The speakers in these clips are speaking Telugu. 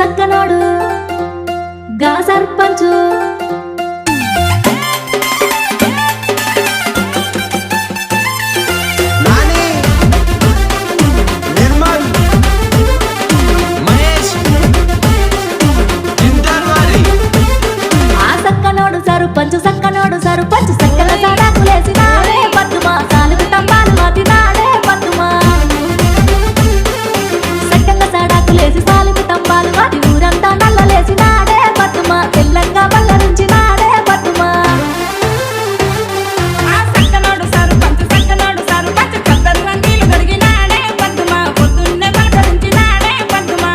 సక్కనోడు గా సర్పంచు సర్పంచు సక్కనోడు సర్పంచు సక్కల సడాకులేసినాడే పద్దుమా సాలుకు తంబాలు మాటినాడే పద్దుమా సక్కల సడాకులేసి సాలుకు తంబాలు మాటి ఊరంతా నల్లలేసినాడే పద్దుమా తెల్లంగా బల్లరించినాడే పద్దుమా సక్కనోడు సర్పంచు కద్దరు రంగీలు దొరికినాడే పద్దుమా పొద్దున్నే పలకరించినాడే పద్దుమా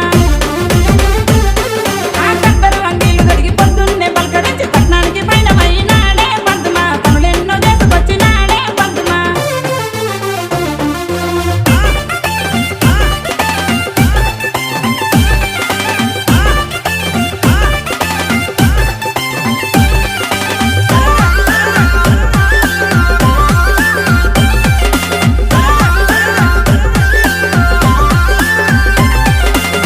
కద్దరు రంగీలు దొరికి పొద్దున్నే పలకరించి పట్నానికి పైనమైనాడే పద్దుమా పనులెన్నో చేసుకొచ్చినాడే పద్దుమా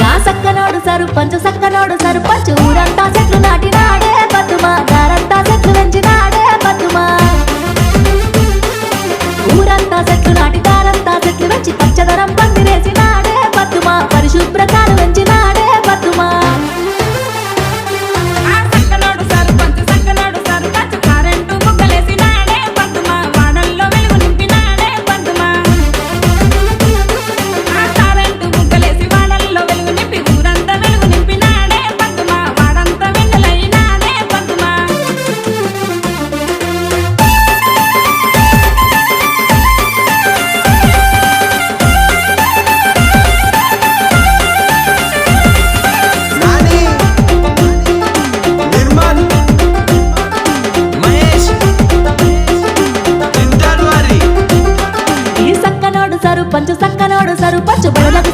గా సక్కనోడు సర్పంచు ఊరంతా చెట్లు నాటినాడే పద్దుమా దారంతా చెట్లు పెంచినాడే పద్దుమా ఊరంతా చెట్లు నాటి దారంతా చెట్లు పెంచి పచ్చదనం పందిరేసినాడే పద్దుమా పరిశుభ్రతను పెంచినాడే పద్దుమా సక్కనోడు సర్పంచు కరెంటు బుగ్గలేసినాడే పద్దుమా వాడల్లో వెలుగు నింపినాడే పద్దుమా కరెంటు బుగ్గలేసి వాడల్లో వెలుగు నింపి ఊరంతా వెలుగు నింపినాడే పద్దుమా వాడంతా వెన్నెలైనాడే పద్దుమా ఈ సక్కనోడు సర్పంచు బడులకు